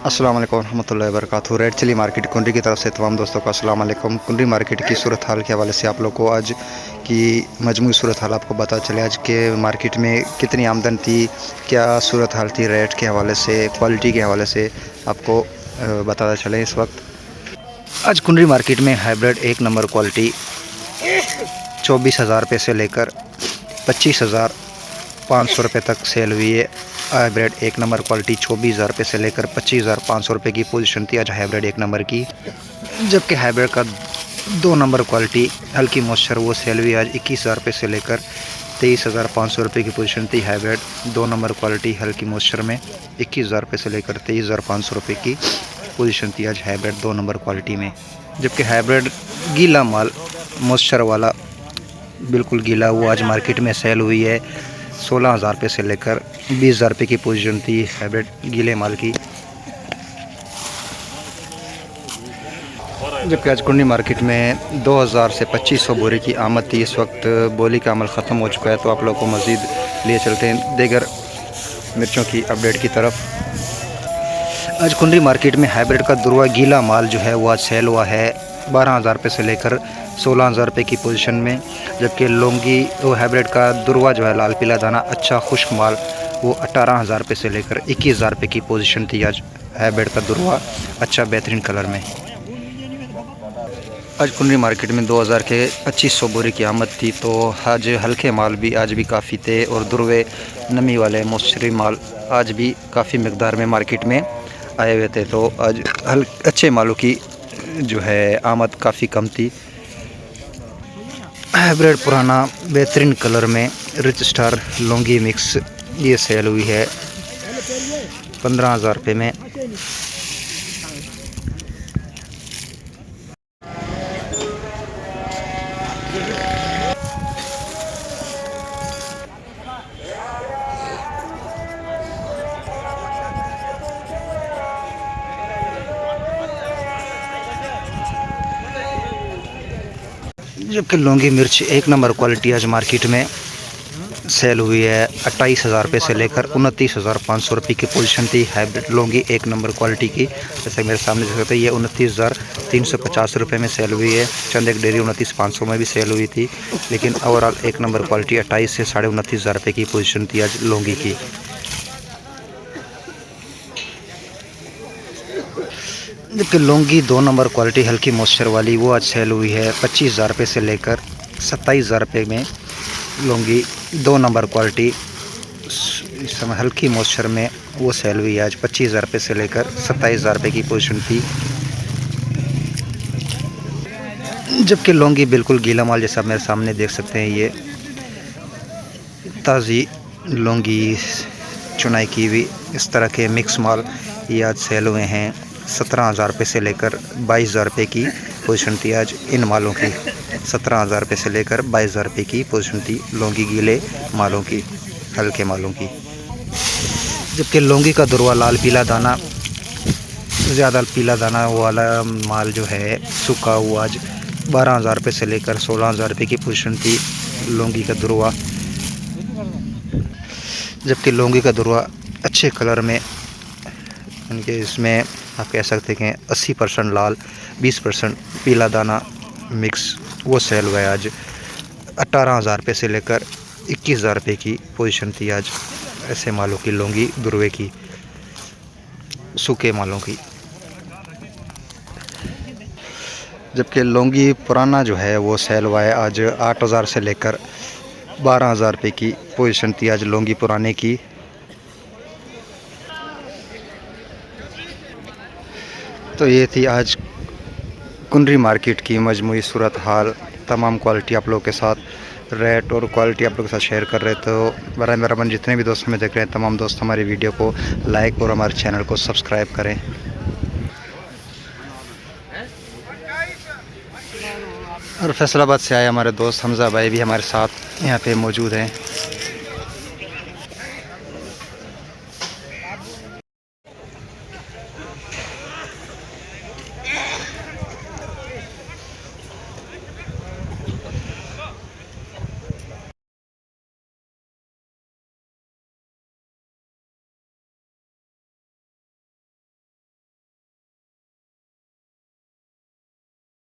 अस्सलाम वालेकुम रहमतुल्लाहि व बरकातहू। रेड चिली मार्केट कुंडी की तरफ से तमाम दोस्तों को अस्सलाम वालेकुम। कुंडी मार्केट की सूरत हाल के हवाले से आप लोग को आज की मजमूई सूरत हाल आपको पता चले आज के मार्केट में कितनी आमदन थी, क्या सूरत हाल थी रेट के हवाले से, क्वालिटी के हवाले से आपको बताता चले। इस वक्त आज कुंडी मार्केट में हाइब्रिड एक नंबर क्वालिटी 24,000 रुपये से लेकर 25,500 रुपये तक सेल हुई है। हाइब्रिड एक नंबर क्वालिटी 24,000 रुपये से लेकर 25,500 रुपये की पोजीशन थी आज हाइब्रिड एक नंबर की। जबकि हाइब्रिड का 2 नंबर क्वालिटी हल्की मॉइस्चर वो सेल हुई आज 21,000 रुपये से लेकर 23,500 रुपये की पोजीशन थी। हाइब्रिड 2 नंबर क्वालिटी हल्की मॉइस्चर में 21,000 रुपये से लेकर 23,500 रुपये की पोजीशन थी आज हाइब्रिड 2 नंबर क्वालिटी में। जबकि हाइब्रिड गीला माल मॉइस्चर वाला बिल्कुल गीला वो आज मार्केट में सेल हुई है 16,000 रुपये से लेकर 20,000 रुपये की पोजीशन थी हाइब्रिड गीले माल की। जबकि आज कुंडी मार्केट में 2,000 से 2,500 बोरे की आमद थी। इस वक्त बोली का अमल ख़त्म हो चुका है, तो आप लोगों को मज़ीद लिए चलते हैं दीगर मिर्चों की अपडेट की तरफ। आज कुंडी मार्केट में हाइब्रिड का दुर्वा गीला माल जो है वो आज सेल हुआ है 12,000 रुपये से लेकर 16,000 रुपये की पोजीशन में। जबकि लौंगी वो हाइब्रिड का दुर्वा जो है लाल पीला दाना अच्छा खुश्क माल वो 18,000 रुपये से लेकर 21,000 रुपये की पोजीशन थी आज हाइब्रिड का दुर्वा अच्छा बेहतरीन कलर में। आज कुंडी मार्केट में 2,000 के 2,500 बोरे की आमद थी, तो आज हल्के माल भी आज भी काफ़ी थे और दुर्वे नमी वाले मौसरी माल आज भी काफ़ी मकदार में मार्केट में आए हुए थे। तो आज अच्छे मालों की जो है आमद काफ़ी कम थी। हाइब्रिड पुराना बेहतरीन कलर में रिच स्टार लौंगी मिक्स ये सेल हुई है 15,000 रुपये में। जबकि लौंगी मिर्च एक नंबर क्वालिटी आज मार्केट में सेल हुई है 28,000 रुपये से लेकर 29,500 रुपये की पोजीशन थी हाइब्रिड लौंगी एक नंबर क्वालिटी की। जैसे मेरे सामने देख सकते हैं ये 29,350 रुपये में सेल हुई है। चंद एक डेरी 29,500 में भी सेल हुई थी, लेकिन ओवरऑल एक नंबर क्वालिटी 28 से 29,500 रुपये की पोजीशन थी आज लौंगी की। जबकि लौंगी 2 नंबर क्वालिटी हल्की मॉइस्चर वाली वो आज सेल हुई है 25,000 रुपये से लेकर 27,000 रुपये में। लौंगी 2 नंबर क्वालिटी इस समय हल्की मॉइस्चर में वो सेल हुई आज 25,000 रुपये से लेकर 27,000 रुपये की पोजीशन थी। जबकि लौंगी बिल्कुल गीला माल जैसा मेरे सामने देख सकते हैं, ये ताज़ी लौंगी चुनाई की हुई इस तरह के मिक्स माल ये आज सेल हुए हैं 17,000 रुपये से लेकर 22,000 रुपये की पोजीशन थी आज इन मालों की। 17,000 रुपये से लेकर 22,000 रुपये की पोजीशन थी लौंगी गीले मालों की, हल्के मालों की। जबकि लौंगी का दुर्वा लाल पीला दाना ज़्यादा पीला दाना वाला माल जो है सूखा वो आज 12,000 रुपये से लेकर 16,000 रुपये की पोजीशन थी लौंगी का दुर्वा। जबकि लौंगी का दुर्वा अच्छे कलर में इनके इसमें आप कह सकते हैं 80% लाल 20% पीला दाना मिक्स वो सेल हुआ है आज 18,000 रुपये से लेकर 21,000 रुपये की पोजीशन थी आज ऐसे मालों की लौंगी दुर्वे की, सूखे मालों की। जबकि लौंगी पुराना जो है वो सेल हुआ है आज 8,000 से लेकर 12,000 रुपये की पोजीशन थी आज लौंगी पुराने की। तो ये थी आज कुंडी मार्केट की मजमूई सूरत हाल। तमाम क्वालिटी आप लोगों के साथ रेट और क्वालिटी आप लोगों के साथ शेयर कर रहे। तो बराए मेहरबानी जितने भी दोस्त हमें देख रहे हैं तमाम दोस्त हमारी वीडियो को लाइक और हमारे चैनल को सब्सक्राइब करें। और फैसलाबाद से आए हमारे दोस्त हमज़ा भाई भी हमारे साथ यहाँ पे मौजूद हैं।